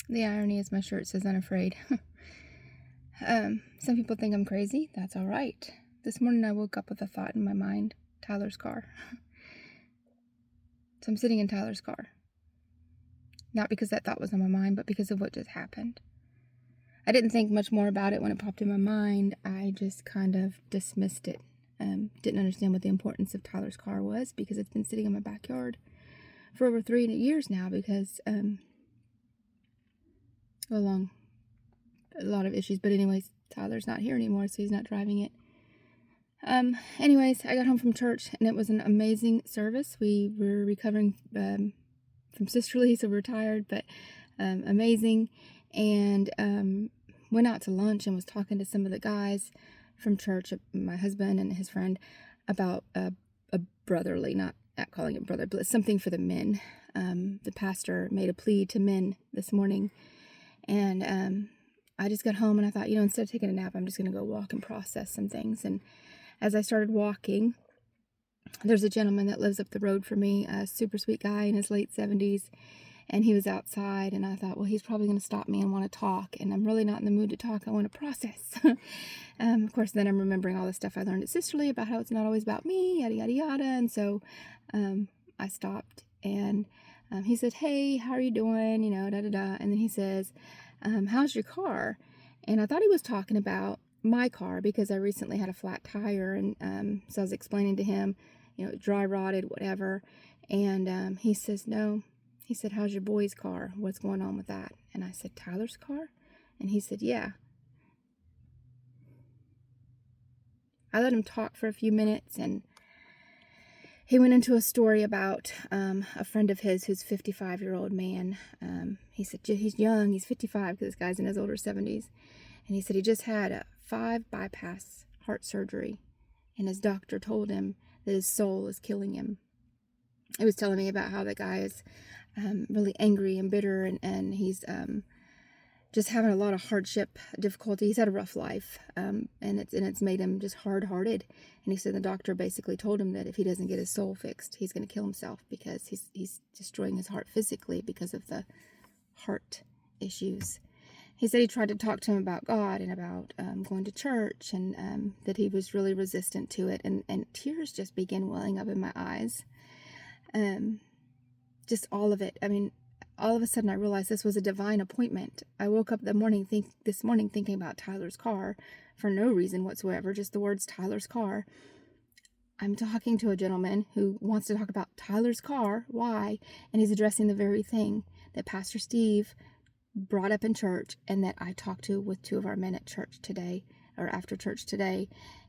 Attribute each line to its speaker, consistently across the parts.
Speaker 1: The irony is my shirt says unafraid. Some people think I'm crazy. That's all right. This morning I woke up with a thought in my mind. Tyler's car. So I'm sitting in Tyler's car. Not because that thought was on my mind, but because of what just happened. I didn't think much more about it when it popped in my mind. I just kind of dismissed it. Didn't understand what the importance of Tyler's car was because it's been sitting in my backyard for over 3 years now because along a lot of issues. But anyways, Tyler's not here anymore, so he's not driving it. Anyways, I got home from church and it was an amazing service. We were recovering from sisterly, so we were tired, but amazing. And went out to lunch and was talking to some of the guys from church, my husband and his friend, about a brotherly, not calling it brother, but something for the men. The pastor made a plea to men this morning, and I just got home and I thought, instead of taking a nap, I'm just going to go walk and process some things. And as I started walking, there's a gentleman that lives up the road from me, a super sweet guy in his late 70s, and he was outside, and I thought, well, he's probably going to stop me and want to talk, and I'm really not in the mood to talk. I want to process. Of course, then I'm remembering all the stuff I learned at Sisterly about how it's not always about me, yada, yada, yada, and so I stopped, and he said, hey, how are you doing, da, da, da, and then he says, how's your car? And I thought he was talking about my car because I recently had a flat tire, and so I was explaining to him, dry rotted, whatever, and he says, no. He said, how's your boy's car? What's going on with that? And I said, Tyler's car? And he said, yeah. I let him talk for a few minutes, and he went into a story about a friend of his who's a 55-year-old man. He said he's young, he's 55 because this guy's in his older 70s. And he said he just had a 5 bypass heart surgery, and his doctor told him that his soul is killing him. He was telling me about how the guy is really angry and bitter, and he's just having a lot of hardship, difficulty. He's had a rough life, and it's made him just hard-hearted. And he said the doctor basically told him that if he doesn't get his soul fixed, he's going to kill himself because he's destroying his heart physically because of the heart issues. He said he tried to talk to him about God and about going to church, and that he was really resistant to it, and tears just began welling up in my eyes. Just all of it. I mean, all of a sudden I realized this was a divine appointment. I woke up this morning thinking about Tyler's car for no reason whatsoever, just the words Tyler's car. I'm talking to a gentleman who wants to talk about Tyler's car. Why? And he's addressing the very thing that Pastor Steve brought up in church and that I talked to with 2 of our men at church today, or after church today,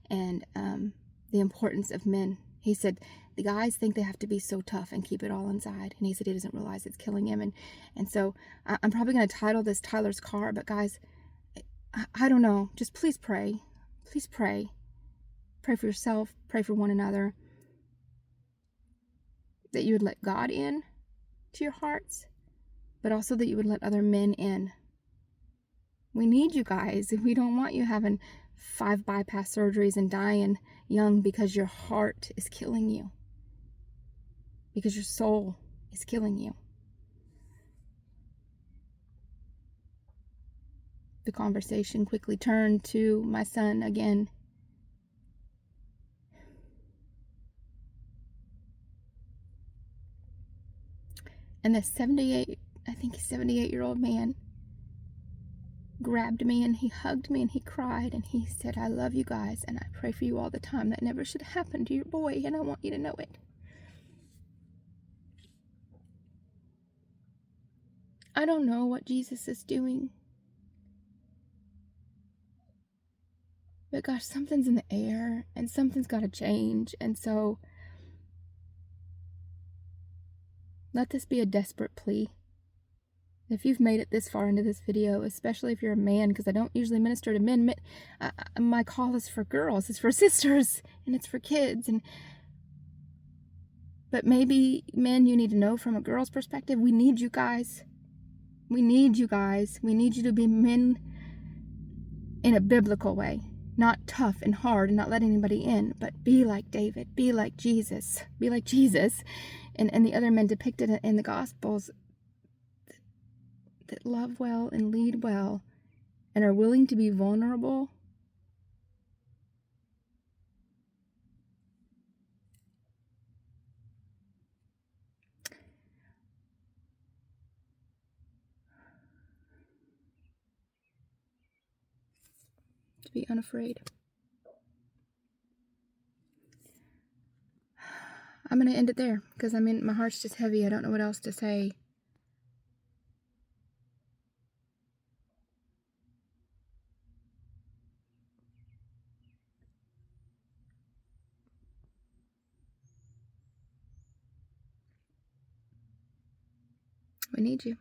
Speaker 1: and the importance of men. He said the guys think they have to be so tough and keep it all inside, and he said he doesn't realize it's killing him. And so I'm probably going to title this Tyler's car, but guys, I don't know. Just please pray. Please pray. Pray for yourself. Pray for one another. That you would let God in to your hearts, but also that you would let other men in. We need you guys. We don't want you having 5 bypass surgeries and dying young because your heart is killing you. Because your soul is killing you. The conversation quickly turned to my son again. And the 78-year-old man grabbed me and he hugged me and he cried and he said, I love you guys and I pray for you all the time. That never should happen to your boy, and I want you to know it. I don't know what Jesus is doing, but gosh, something's in the air and something's got to change. And so let this be a desperate plea. If you've made it this far into this video, especially if you're a man, because I don't usually minister to men, my call is for girls, it's for sisters, and it's for kids. But maybe, men, you need to know from a girl's perspective, we need you guys. We need you guys. We need you to be men in a biblical way. Not tough and hard and not let anybody in, but be like David, be like Jesus, and the other men depicted in the Gospels that love well and lead well and are willing to be vulnerable, to be unafraid. I'm going to end it there because my heart's just heavy. I don't know what else to say. We need you.